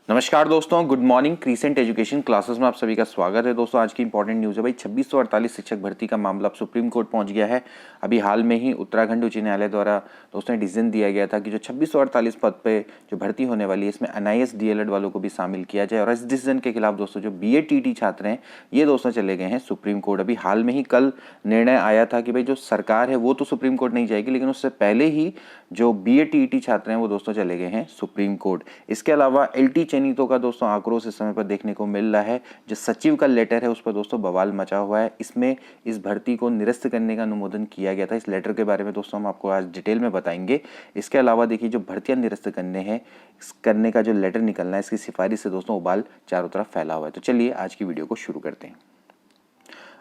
नमस्कार दोस्तों, good morning. Crescent education classes में आप सभी का स्वागत है। दोस्तों आज की इंपॉर्टेंट न्यूज़ है भाई, 2648 शिक्षक भर्ती का मामला अब सुप्रीम कोर्ट पहुंच गया है। अभी हाल में ही उत्तराखंड उच्च न्यायालय द्वारा दोस्तों डिसीजन दिया गया था कि जो 2648 पद पे जो भर्ती होने वाली है इसमें NIS DLED वालों को भी शामिल किया जाए। और इस डिसीजन के खिलाफ दोस्तों जो BED छात्र हैं ये दोस्तों चले गए हैं सुप्रीम कोर्ट। अभी हाल में ही कल निर्णय आया था कि भाई जो सरकार है वो तो सुप्रीम कोर्ट नहीं जाएगी, लेकिन उससे पहले ही जो BED छात्र हैं वो दोस्तों चले गए हैं सुप्रीम कोर्ट। इसके अलावा LT चयनितों का दोस्तों आक्रोश इस समय पर देखने को मिल रहा है। जो सचिव का लेटर है उस पर दोस्तों बवाल मचा हुआ है। इसमें इस भर्ती को निरस्त करने का अनुमोदन किया गया था। इस लेटर के बारे में दोस्तों हम आपको आज डिटेल में बताएंगे। इसके अलावा देखिए जो भर्तियां निरस्त करने का जो लेटर निकलना है, इसकी सिफारिश से दोस्तों उबाल चारों तरफ फैला हुआ है। तो चलिए आज की वीडियो को शुरू करते हैं।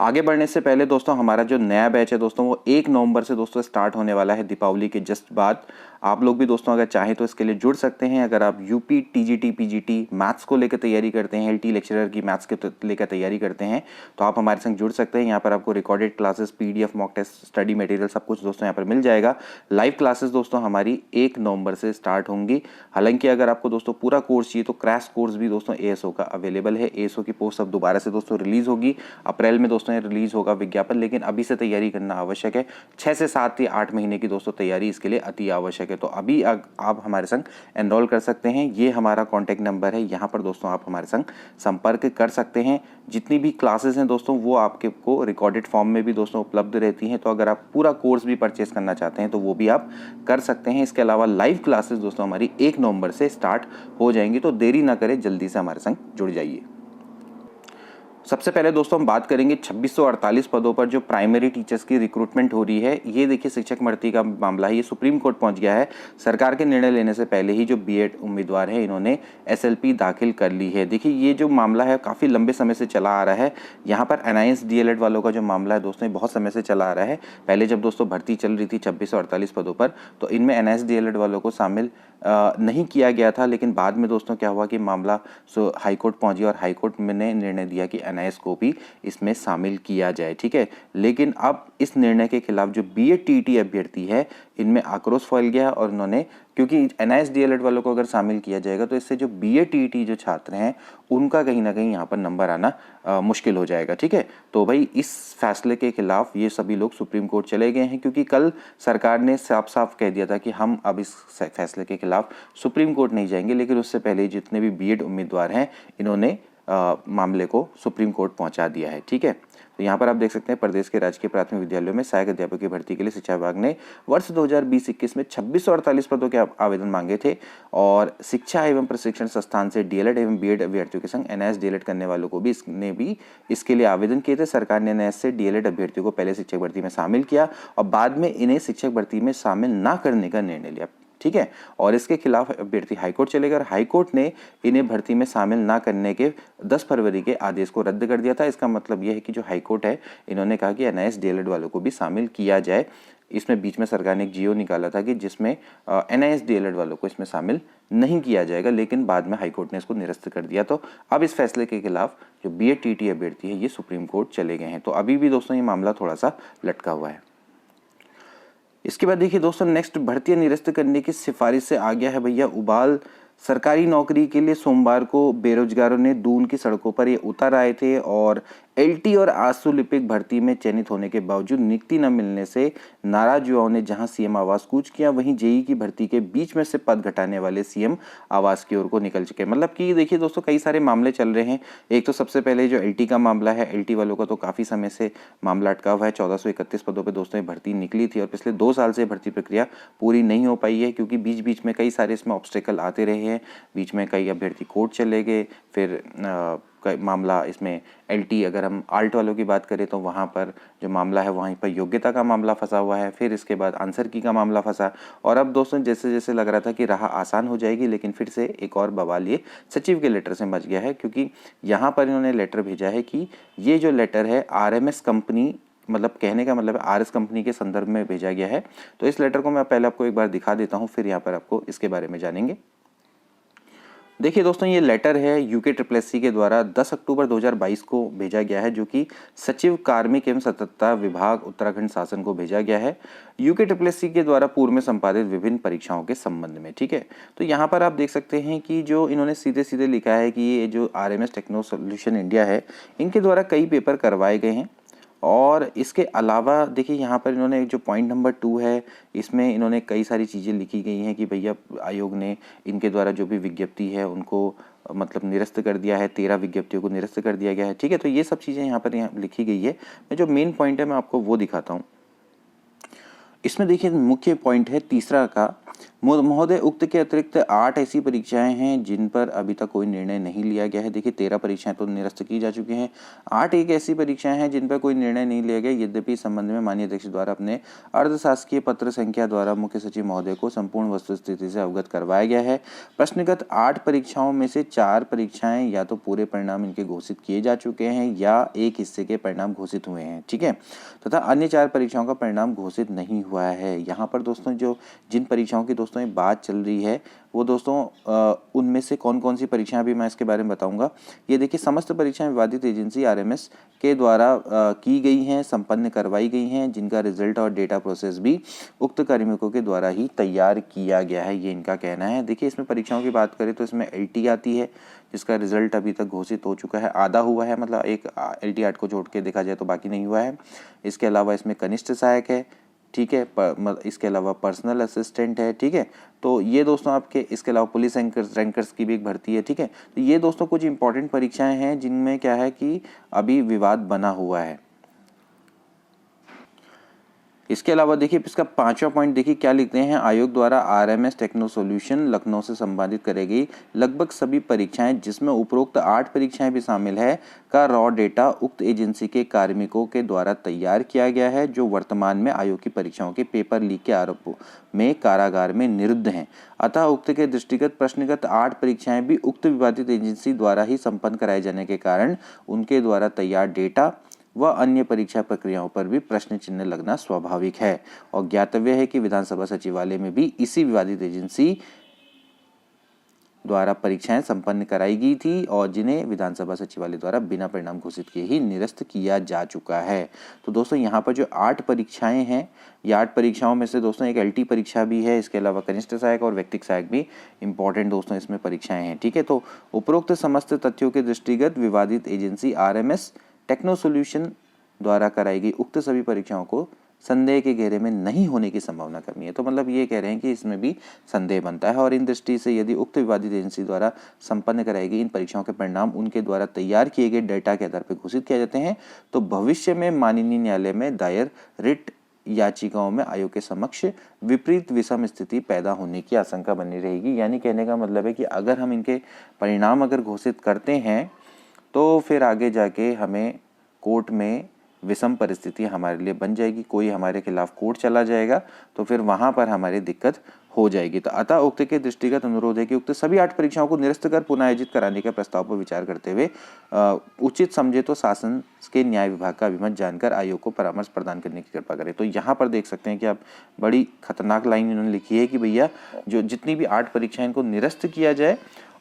आगे बढ़ने से पहले दोस्तों हमारा जो नया बैच है दोस्तों वो 1 नवंबर से दोस्तों स्टार्ट होने वाला है, दीपावली के जस्ट बाद। आप लोग भी दोस्तों अगर चाहें तो इसके लिए जुड़ सकते हैं। अगर आप UP TGT PGT मैथ्स को लेकर तैयारी करते हैं, LT लेक्चरर की मैथ्स के लेकर तैयारी करते हैं तो आप हमारे संग जुड़ सकते हैं। यहाँ पर आपको recorded classes, PDF, mock test, study material सब कुछ दोस्तों यहाँ पर मिल जाएगा। लाइव क्लासेस दोस्तों हमारी 1 नवंबर से स्टार्ट होंगी। हालांकि अगर आपको दोस्तों पूरा कोर्स चाहिए तो क्रैश कोर्स भी दोस्तों ASO का अवेलेबल है। ASO की पोस्ट अब दोबारा से दोस्तों रिलीज होगी, अप्रैल में दोस्तों रिलीज होगा विज्ञापन, लेकिन अभी से तैयारी करना आवश्यक है। 6 से 7 या 8 महीने की दोस्तों तैयारी इसके लिए अति आवश्यक है। तो अभी आप हमारे संग एनरोल कर सकते हैं। ये हमारा कॉन्टैक्ट नंबर है, यहाँ पर दोस्तों आप हमारे संग संपर्क कर सकते हैं। जितनी भी क्लासेस हैं दोस्तों वो आपके को रिकॉर्डेड फॉर्म में भी दोस्तों उपलब्ध रहती हैं। तो अगर आप पूरा कोर्स भी परचेस करना चाहते हैं तो वो भी आप कर सकते हैं। इसके अलावा लाइव क्लासेस दोस्तों हमारी 1 नवंबर से स्टार्ट हो जाएंगी। तो देरी ना करें, जल्दी से हमारे संग जुड़ जाइए। सबसे पहले दोस्तों हम बात करेंगे 2648 पदों पर जो प्राइमरी टीचर्स की रिक्रूटमेंट हो रही है। ये देखिए शिक्षक भर्ती का मामला है, ये सुप्रीम कोर्ट पहुंच गया है। सरकार के निर्णय लेने से पहले ही जो B.Ed उम्मीदवार है इन्होंने SLP दाखिल कर ली है। देखिए ये जो मामला है काफ़ी लंबे समय से चला आ रहा है। यहाँ पर NIS DLED वालों का जो मामला है दोस्तों ये बहुत समय से चला आ रहा है। पहले जब दोस्तों भर्ती चल रही थी 2648 पदों पर तो इनमें NIS DLED वालों को शामिल नहीं किया गया था, लेकिन बाद में दोस्तों क्या हुआ कि मामला हाईकोर्ट पहुंच गया और हाईकोर्ट ने निर्णय दिया कि NIS को भी इसमें शामिल किया जाए। ठीक है, लेकिन अब इस निर्णय के खिलाफ जो BED अभ्यर्थी है इनमें आक्रोश फैल गया और उन्होंने, क्योंकि NIS DLED वालों को अगर शामिल किया जाएगा तो इससे जो BED जो छात्र हैं उनका कहीं ना कहीं यहाँ पर नंबर आना मुश्किल हो जाएगा। ठीक है, तो भाई इस फैसले के खिलाफ ये सभी लोग सुप्रीम कोर्ट चले गए हैं, क्योंकि कल सरकार ने साफ साफ कह दिया था कि हम अब इस फैसले के खिलाफ सुप्रीम कोर्ट नहीं जाएंगे। लेकिन उससे पहले जितने भी B.Ed उम्मीदवार हैं इन्होंने मामले को सुप्रीम कोर्ट पहुंचा दिया है। ठीक है, तो यहाँ पर आप देख सकते हैं प्रदेश के राजकीय प्राथमिक विद्यालयों में सहायक अध्यापक की भर्ती के लिए शिक्षा विभाग ने वर्ष 2020-21 में 2648 पदों के आवेदन मांगे थे। और शिक्षा एवं प्रशिक्षण संस्थान से DLED एवं B.Ed अभ्यर्थियों के संग NIS DLED करने वालों को भी इसके लिए आवेदन किए थे। सरकार ने NIS से DLED अभ्यर्थियों को पहले शिक्षक भर्ती में शामिल किया और बाद में इन्हें शिक्षक भर्ती में शामिल न करने का निर्णय लिया। ठीक है, और इसके खिलाफ अभ्यर्थी हाईकोर्ट चले गए और हाईकोर्ट ने इन्हें भर्ती में शामिल ना करने के 10 फरवरी के आदेश को रद्द कर दिया था। इसका मतलब यह है कि जो हाईकोर्ट है इन्होंने कहा कि NIS DLED वालों को भी शामिल किया जाए। इसमें बीच में सरकार ने एक GO निकाला था कि जिसमें NIS DLED वालों को इसमें शामिल नहीं किया जाएगा, लेकिन बाद में हाईकोर्ट ने इसको निरस्त कर दिया। तो अब इस फैसले के खिलाफ जो BED अभ्यर्थी है ये सुप्रीम कोर्ट चले गए हैं। तो अभी भी दोस्तों ये मामला थोड़ा सा लटका हुआ है। इसके बाद देखिए दोस्तों नेक्स्ट भर्तियां निरस्त करने की सिफारिश से आ गया है भैया उबाल। सरकारी नौकरी के लिए सोमवार को बेरोजगारों ने दून की सड़कों पर ये उतर आए थे और LT और आशु लिपिक भर्ती में चयनित होने के बावजूद नियुक्ति न मिलने से नाराज युवाओं ने जहां CM आवास कूच किया, वहीं JEE की भर्ती के बीच में से पद घटाने वाले CM आवास की ओर को निकल चुके। मतलब कि देखिए दोस्तों कई सारे मामले चल रहे हैं। एक तो सबसे पहले जो LT का मामला है, LT वालों का तो काफी समय से मामला अटका हुआ है। 1431 पदों पर दोस्तों ये भर्ती निकली थी और पिछले 2 साल से भर्ती प्रक्रिया पूरी नहीं हो पाई है, क्योंकि बीच बीच में कई सारे इसमें ऑब्स्टेकल आते रहे हैं। बीच में कई अभ्यर्थी कोर्ट चले गए, फिर मामला इसमें LT अगर हम आल्ट वालों की बात करें तो वहाँ पर जो मामला है वहीं पर योग्यता का मामला फंसा हुआ है। फिर इसके बाद आंसर की का मामला फंसा और अब दोस्तों जैसे जैसे लग रहा था कि राह आसान हो जाएगी, लेकिन फिर से एक और बवाल ये सचिव के लेटर से मच गया है। क्योंकि यहाँ पर इन्होंने लेटर भेजा है कि ये जो लेटर है RMS कंपनी, मतलब कहने का मतलब RS कंपनी के संदर्भ में भेजा गया है। तो इस लेटर को मैं पहले आपको एक बार दिखा देता हूँ, फिर यहाँ पर आपको इसके बारे में जानेंगे। देखिए दोस्तों, ये लेटर है यूके ट्रिपल के द्वारा 10 अक्टूबर 2022 को भेजा गया है, जो कि सचिव कार्मिक एवं सतर्कता विभाग उत्तराखंड शासन को भेजा गया है यूके ट्रिपल के द्वारा पूर्व में संपादित विभिन्न परीक्षाओं के संबंध में। ठीक है, तो यहाँ पर आप देख सकते हैं कि जो इन्होंने सीधे सीधे लिखा है कि ये जो RMS टेक्नो सॉल्यूशन इंडिया है, इनके द्वारा कई पेपर करवाए गए हैं। और इसके अलावा देखिए यहाँ पर इन्होंने जो पॉइंट नंबर 2 है, इसमें इन्होंने कई सारी चीज़ें लिखी गई हैं कि भैया आयोग ने इनके द्वारा जो भी विज्ञप्ति है उनको मतलब निरस्त कर दिया है, 13 विज्ञप्तियों को निरस्त कर दिया गया है। ठीक है, तो ये सब चीज़ें यहाँ पर लिखी गई है। मैं जो मेन पॉइंट है मैं आपको वो दिखाता हूँ। इसमें देखिए मुख्य पॉइंट है तीसरा का, महोदय उक्त के अतिरिक्त 8 ऐसी परीक्षाएं हैं जिन पर अभी तक कोई निर्णय नहीं लिया गया है। देखिए 13 परीक्षाएं तो निरस्त की जा चुकी हैं, 8 एक ऐसी परीक्षाएं हैं जिन पर कोई निर्णय नहीं लिया गया। यद्यपि इस संबंध में माननीय अध्यक्ष द्वारा अपने अर्धशासकीय पत्र संख्या द्वारा मुख्य सचिव महोदय को संपूर्ण वस्तुस्थिति से अवगत करवाया गया है। प्रश्नगत 8 परीक्षाओं में से 4 परीक्षाएं या तो पूरे परिणाम इनके घोषित किए जा चुके हैं या एक हिस्से के परिणाम घोषित हुए हैं। ठीक है, तथा अन्य 4 परीक्षाओं का परिणाम घोषित नहीं हुआ है। यहाँ पर दोस्तों जो जिन परीक्षाओं की दोस्तों ये बात चल रही है वो दोस्तों उनमें से कौन कौन सी परीक्षाएं भी मैं इसके बारे में बताऊंगा। ये देखिए समस्त परीक्षाएं विवादित एजेंसी RMS के द्वारा की गई हैं, संपन्न करवाई गई हैं, जिनका रिजल्ट और डेटा प्रोसेस भी उक्त कार्मिकों के द्वारा ही तैयार किया गया है, ये इनका कहना है। देखिए इसमें परीक्षाओं की बात करें तो इसमें LT आती है, जिसका रिजल्ट अभी तक घोषित हो चुका है, आधा हुआ है, मतलब एक LT 8 को छोड़ के देखा जाए तो बाकी नहीं हुआ है। इसके अलावा इसमें कनिष्ठ सहायक है, ठीक है, इसके अलावा पर्सनल असिस्टेंट है। ठीक है, तो ये दोस्तों आपके इसके अलावा पुलिस रैंकर्स की भी एक भर्ती है। ठीक है, तो ये दोस्तों कुछ इंपॉर्टेंट परीक्षाएं हैं जिनमें क्या है कि अभी विवाद बना हुआ है। इसके अलावा देखिए इसका 5वां पॉइंट देखिए क्या लिखते हैं, आयोग द्वारा RMS टेक्नो सॉल्यूशन लखनऊ से संपादित करेगी लगभग सभी परीक्षाएं जिसमें उपरोक्त 8 परीक्षाएं भी शामिल है का रॉ डेटा उक्त एजेंसी के कार्मिकों के द्वारा तैयार किया गया है, जो वर्तमान में आयोग की परीक्षाओं के पेपर लीक के आरोपों में कारागार में निरुद्ध हैं। अतः उक्त के दृष्टिगत प्रश्नगत 8 परीक्षाएं भी उक्त विवादित एजेंसी द्वारा ही संपन्न कराए जाने के कारण उनके द्वारा तैयार डेटा व अन्य परीक्षा प्रक्रियाओं पर भी प्रश्न चिन्ह लगना स्वाभाविक है। और ज्ञातव्य है कि विधानसभा सचिवालय में भी इसी विवादित एजेंसी द्वारा परीक्षाएं संपन्न कराई गई थी और जिन्हें विधानसभा सचिवालय द्वारा बिना परिणाम घोषित किए ही निरस्त किया जा चुका है। तो दोस्तों यहाँ पर जो 8 परीक्षाएं हैं, ये 8 परीक्षाओं में से दोस्तों एक LT परीक्षा भी है, इसके अलावा कनिष्ठ सहायक और व्यक्तिक सहायक भी इंपॉर्टेंट दोस्तों इसमें परीक्षाएं हैं। ठीक है, तो उपरोक्त समस्त तथ्यों के दृष्टिगत विवादित एजेंसी RMS टेक्नो सॉल्यूशन द्वारा कराई गई उक्त सभी परीक्षाओं को संदेह के घेरे में नहीं होने की संभावना कमी है। तो मतलब ये कह रहे हैं कि इसमें भी संदेह बनता है और इन दृष्टि से यदि उक्त विवादित एजेंसी द्वारा संपन्न कराई गई इन परीक्षाओं के परिणाम उनके द्वारा तैयार किए गए डेटा के आधार पर घोषित किए जाते हैं तो भविष्य में माननीय न्यायालय में दायर रिट याचिकाओं में आयोग के समक्ष विपरीत विषम स्थिति पैदा होने की आशंका बनी रहेगी। यानी कहने का मतलब है कि अगर हम इनके परिणाम अगर घोषित करते हैं तो फिर आगे जाके हमें कोर्ट में विषम परिस्थिति हमारे लिए बन जाएगी, कोई हमारे खिलाफ कोर्ट चला जाएगा तो फिर वहां पर हमारी दिक्कत हो जाएगी। तो अतः उक्त के दृष्टिगत अनुरोध है कि उक्त सभी 8 परीक्षाओं को निरस्त कर पुनः आयोजित कराने के प्रस्ताव पर विचार करते हुए उचित समझे तो शासन के न्याय विभाग का अभिमत जानकर आयोग को परामर्श प्रदान करने की कृपा करें। तो यहाँ पर देख सकते हैं कि आप बड़ी खतरनाक लाइन इन्होंने लिखी है कि भैया जो जितनी भी 8 परीक्षाएं इनको निरस्त किया जाए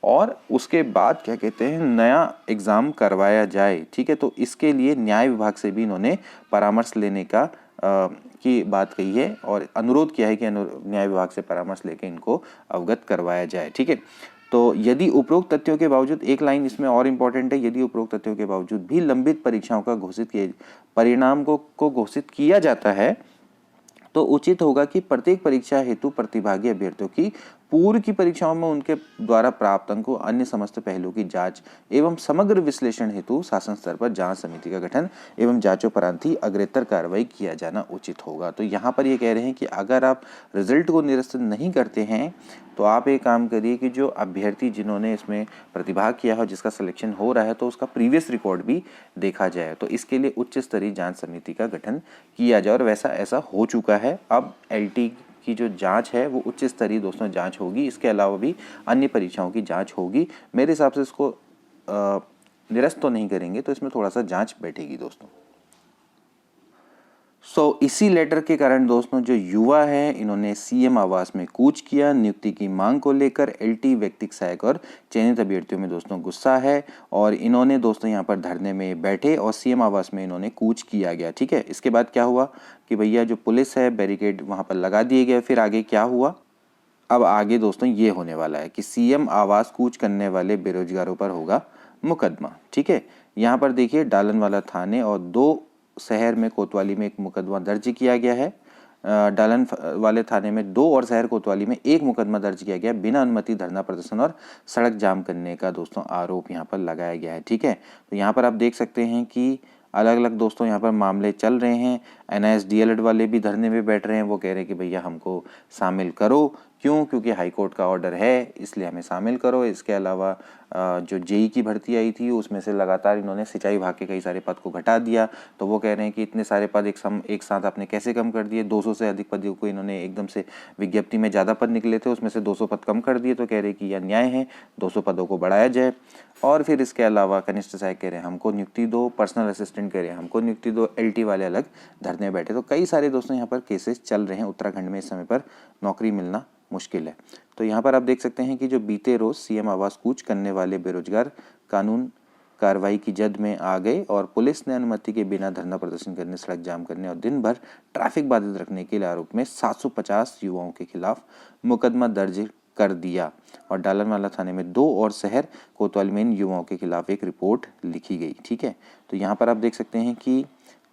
और उसके बाद क्या कहते हैं नया एग्ज़ाम करवाया जाए। ठीक है, तो इसके लिए न्याय विभाग से भी इन्होंने परामर्श लेने का की बात कही है और अनुरोध किया है कि न्याय विभाग से परामर्श लेकर इनको अवगत करवाया जाए। ठीक है, तो यदि उपरोक्त तथ्यों के बावजूद, एक लाइन इसमें और इम्पोर्टेंट है, यदि उपरोक्त तथ्यों के बावजूद भी लंबित परीक्षाओं का घोषित किए परिणाम को घोषित किया जाता है तो उचित होगा कि प्रत्येक परीक्षा हेतु प्रतिभागी अभ्यर्थियों की पूर्व की परीक्षाओं में उनके द्वारा प्राप्त अंकों अन्य समस्त पहलुओं की जांच एवं समग्र विश्लेषण हेतु शासन स्तर पर जांच समिति का गठन एवं जांचोपरांत ही अग्रेतर कार्रवाई किया जाना उचित होगा। तो यहाँ पर ये कह रहे हैं कि अगर आप रिजल्ट को निरस्त नहीं करते हैं तो आप एक काम करिए कि जो अभ्यर्थी जिन्होंने इसमें प्रतिभाग किया है, जिसका सिलेक्शन हो रहा है, तो उसका प्रीवियस रिकॉर्ड भी देखा जाए। तो इसके लिए उच्च स्तरीय जांच समिति का गठन किया जाए और वैसा ऐसा हो चुका है। अब LT की जो जांच है वो उच्च स्तरीय दोस्तों जांच होगी, इसके अलावा भी अन्य परीक्षाओं की जांच होगी। मेरे हिसाब से इसको निरस्त तो नहीं करेंगे, तो इसमें थोड़ा सा जांच बैठेगी दोस्तों। इसी लेटर के कारण दोस्तों जो युवा है इन्होंने सीएम आवास में कूच किया। नियुक्ति की मांग को लेकर एलटी, व्यक्तिगत सहायक और चयनित अभ्यर्थियों में दोस्तों गुस्सा है और इन्होंने दोस्तों यहाँ पर धरने में बैठे और सीएम आवास में इन्होंने कूच किया गया। ठीक है, इसके बाद क्या हुआ कि भैया जो पुलिस है बैरिकेड वहाँ पर लगा दिए गए। फिर आगे क्या हुआ, अब आगे दोस्तों ये होने वाला है कि सीएम आवास कूच करने वाले बेरोजगारों पर होगा मुकदमा। ठीक है, यहाँ पर देखिए डालनवाला थाने और 2 शहर में कोतवाली में एक मुकदमा दर्ज किया गया है। डालन वाले थाने में 2 और शहर कोतवाली में 1 मुकदमा दर्ज किया गया। बिना अनुमति धरना प्रदर्शन और सड़क जाम करने का दोस्तों आरोप यहाँ पर लगाया गया है। ठीक है, तो यहाँ पर आप देख सकते हैं कि अलग अलग दोस्तों यहाँ पर मामले चल रहे हैं। एनआईएस डीएलएड वाले भी धरने में बैठ रहे हैं। वो कह रहे हैं कि भैया हमको शामिल करो। क्यों? क्योंकि हाई कोर्ट का ऑर्डर है, इसलिए हमें शामिल करो। इसके अलावा जो जेई की भर्ती आई थी उसमें से लगातार इन्होंने सिंचाई विभाग के कई सारे पद को घटा दिया। तो वो कह रहे हैं कि इतने सारे पद एक साथ आपने कैसे कम कर दिए। 200 से अधिक पदों को इन्होंने एकदम से, विज्ञप्ति में ज़्यादा पद निकले थे उसमें से 200 पद कम कर दिए। तो कह रहे हैं कि यह न्याय है, 200 पदों को बढ़ाया जाए। और फिर इसके अलावा कनिष्ठ सहायक कह रहे हैं हमको नियुक्ति दो, पर्सनल असिस्टेंट कह रहे हैं हमको नियुक्ति दो, एलटी वाले अलग धरने बैठे। तो कई सारे दोस्तों यहाँ पर केसेस चल रहे हैं। उत्तराखंड में इस समय पर नौकरी मिलना मुश्किल है। तो यहाँ पर आप देख सकते हैं कि जो बीते रोज सीएम आवास कूच करने वाले बेरोजगार कानून कार्रवाई की जद में आ गए और पुलिस ने अनुमति के बिना धरना प्रदर्शन करने, सड़क जाम करने और दिन भर ट्रैफिक बाधित रखने के आरोप में 750 युवाओं के खिलाफ मुकदमा दर्ज कर दिया और डालनवाला थाने में 2 और शहर कोतवाली में इन युवाओं के खिलाफ एक रिपोर्ट लिखी गई। ठीक है, तो यहाँ पर आप देख सकते हैं कि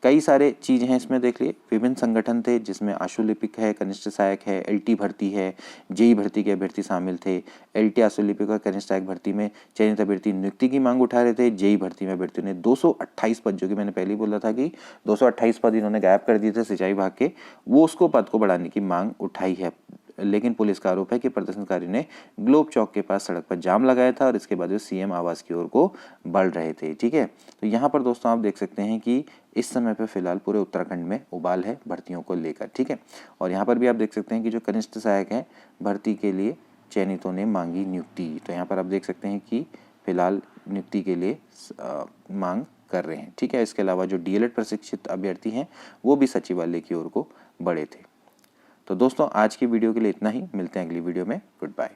कई सारे चीज़ हैं इसमें। देख लिए विभिन्न संगठन थे जिसमें आशुलिपिक है, कनिष्ठ सहायक है, एलटी भर्ती है, जेई भर्ती के अभ्यर्थी शामिल थे। एलटी, आशुलिपिक और कनिष्ठ सहायक भर्ती में चयनित अभ्यर्थी नियुक्ति की मांग उठा रहे थे। जेई भर्ती में अभ्यर्थियों ने 228 पद, जो कि मैंने पहले ही बोला था कि 228 पद इन्होंने गायब कर दिए थे सिंचाई विभाग के, वो उसको पद को बढ़ाने की मांग उठाई है। लेकिन पुलिस का आरोप है कि प्रदर्शनकारी ने ग्लोब चौक के पास सड़क पर जाम लगाया था और इसके बाद वो सीएम आवास की ओर को बढ़ रहे थे। ठीक है, तो यहाँ पर दोस्तों आप देख सकते हैं कि इस समय पे फिलहाल पूरे उत्तराखंड में उबाल है भर्तियों को लेकर। ठीक है, और यहाँ पर भी आप देख सकते हैं कि जो कनिष्ठ सहायक हैं भर्ती के लिए चयनितों ने मांगी नियुक्ति। तो यहाँ पर आप देख सकते हैं कि फिलहाल नियुक्ति के लिए मांग कर रहे हैं। ठीक है, इसके अलावा जो डीएलएड प्रशिक्षित अभ्यर्थी हैं वो भी सचिवालय की ओर को बढ़े थे। तो दोस्तों आज की वीडियो के लिए इतना ही, मिलते हैं अगली वीडियो में। Good bye.